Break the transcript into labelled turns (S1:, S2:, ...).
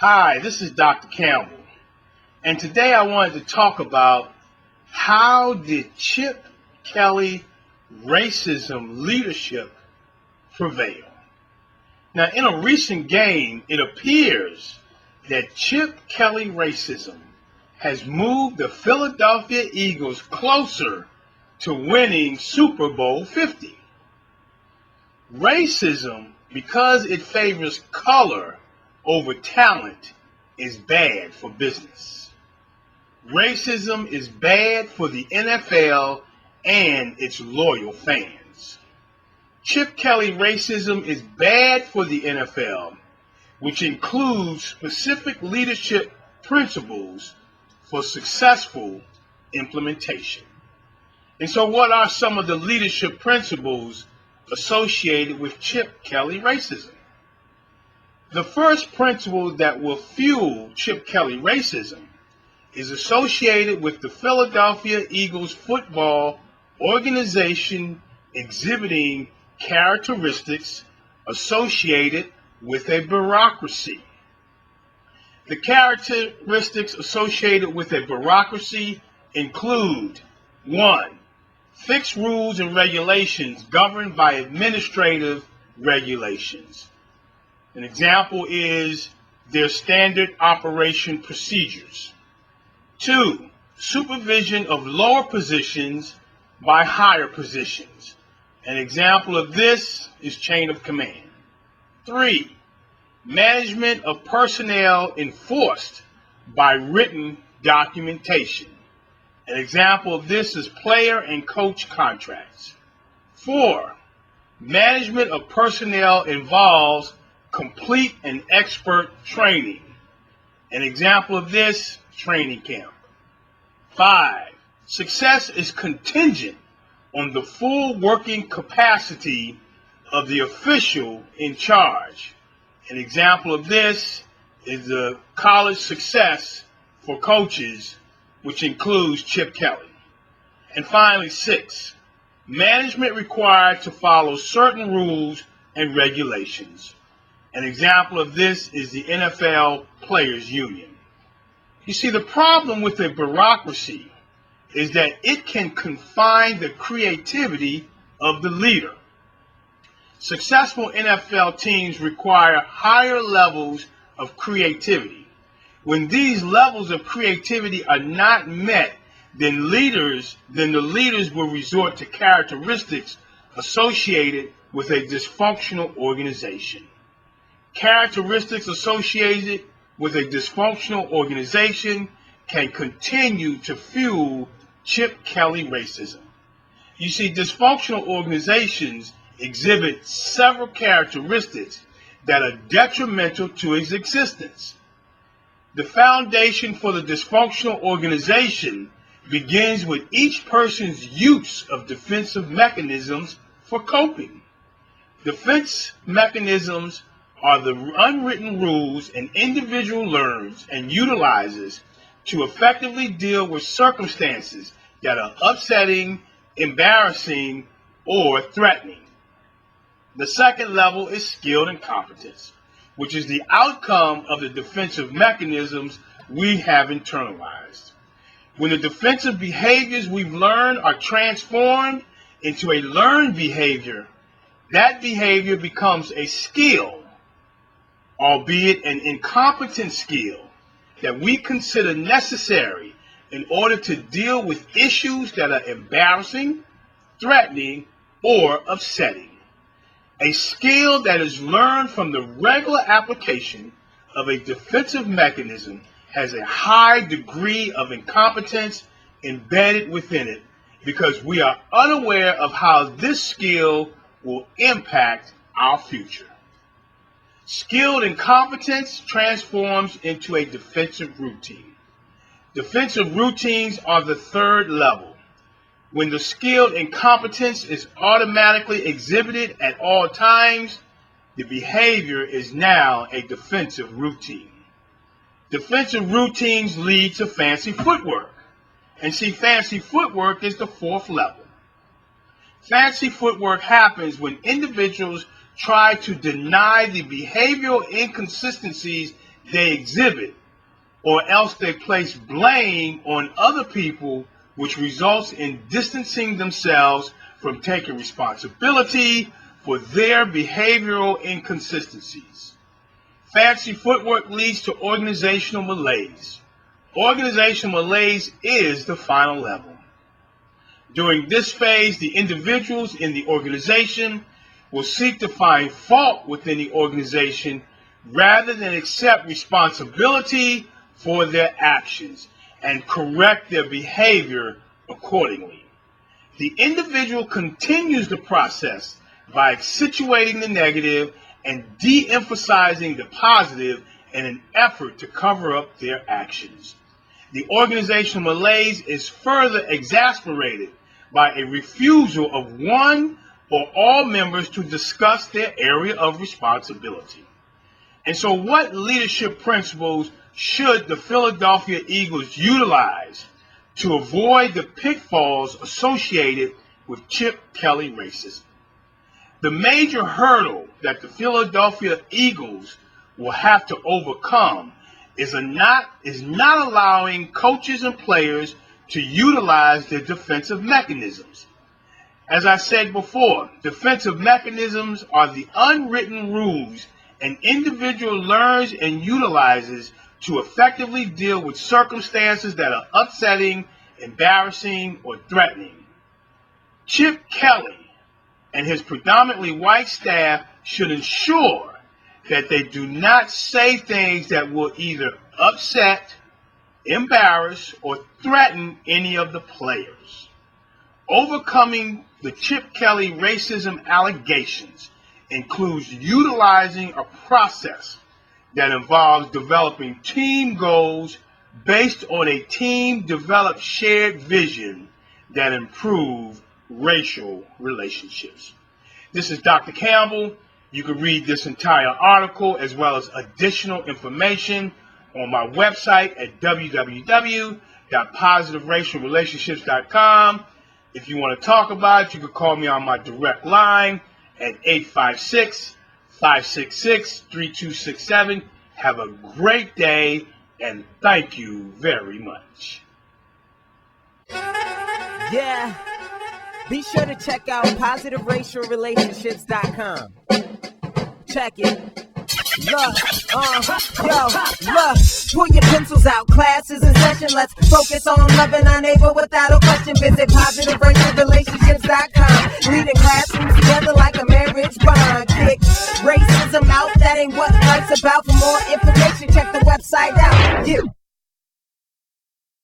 S1: Hi, this is Dr. Campbell, and today I wanted to talk about how did Chip Kelly racism leadership prevail. Now, in a recent game, it appears that Chip Kelly racism has moved the Philadelphia Eagles closer to winning Super Bowl 50. Racism, because it favors color over talent, is bad for business. Racism is bad for the NFL and its loyal fans. Chip Kelly racism is bad for the NFL, which includes specific leadership principles for successful implementation. And so what are some of the leadership principles associated with Chip Kelly racism? The first principle that will fuel Chip Kelly racism is associated with the Philadelphia Eagles football organization exhibiting characteristics associated with a bureaucracy. The characteristics associated with a bureaucracy include 1. Fixed rules and regulations governed by administrative regulations. An example is their standard operation procedures. 2. Supervision of lower positions by higher positions. An example of this is chain of command. 3. Management of personnel enforced by written documentation. An example of this is player and coach contracts. 4. Management of personnel involves complete and expert training. An example of this, training camp. 5. Success is contingent on the full working capacity of the official in charge. An example of this is the college success for coaches, which includes Chip Kelly. And finally, 6. Management required to follow certain rules and regulations. An example of this is the NFL Players Union. You see, the problem with a bureaucracy is that it can confine the creativity of the leader. Successful NFL teams require higher levels of creativity. When these levels of creativity are not met, then the leaders will resort to characteristics associated with a dysfunctional organization. Characteristics associated with a dysfunctional organization can continue to fuel Chip Kelly racism. You see, dysfunctional organizations exhibit several characteristics that are detrimental to its existence. The foundation for the dysfunctional organization begins with each person's use of defensive mechanisms for coping. Defense mechanisms are the unwritten rules an individual learns and utilizes to effectively deal with circumstances that are upsetting, embarrassing, or threatening. The second level is skill and competence, which is the outcome of the defensive mechanisms we have internalized. When the defensive behaviors we've learned are transformed into a learned behavior, that behavior becomes a skill, albeit an incompetent skill, that we consider necessary in order to deal with issues that are embarrassing, threatening, or upsetting. A skill that is learned from the regular application of a defensive mechanism has a high degree of incompetence embedded within it because we are unaware of how this skill will impact our future. Skilled incompetence transforms into a defensive routine. Defensive routines are the third level. When the skilled incompetence is automatically exhibited at all times, the behavior is now a defensive routine. Defensive routines lead to fancy footwork. And see, fancy footwork is the fourth level. Fancy footwork happens when individuals try to deny the behavioral inconsistencies they exhibit, or else they place blame on other people, which results in distancing themselves from taking responsibility for their behavioral inconsistencies. Fancy footwork leads to organizational malaise. Organizational malaise is the final level. During this phase, the individuals in the organization will seek to find fault within the organization rather than accept responsibility for their actions and correct their behavior accordingly. The individual continues the process by accentuating the negative and de-emphasizing the positive in an effort to cover up their actions. The organizational malaise is further exacerbated by a refusal of one or all members to discuss their area of responsibility. And so what leadership principles should the Philadelphia Eagles utilize to avoid the pitfalls associated with Chip Kelly racism? The major hurdle that the Philadelphia Eagles will have to overcome is not allowing coaches and players to utilize their defensive mechanisms. As I said before, defensive mechanisms are the unwritten rules an individual learns and utilizes to effectively deal with circumstances that are upsetting, embarrassing, or threatening. Chip Kelly and his predominantly white staff should ensure that they do not say things that will either upset, embarrass, or threaten any of the players. Overcoming the Chip Kelly racism allegations includes utilizing a process that involves developing team goals based on a team-developed shared vision that improve racial relationships. This is Dr. Campbell. You can read this entire article as well as additional information on my website at www.positiveracialrelationships.com. If you want to talk about it, you can call me on my direct line at 856-566-3267. Have a great day, and thank you very much.
S2: Yeah. Be sure to check out positiveracialrelationships.com. Check it. Look, pull your pencils out, class is in session. Let's focus on loving our neighbor without a question. Visit positiveracialrelationships.com. Leading classrooms together like a marriage bond. Kick racism out, that ain't what life's about. For more information, check the website out.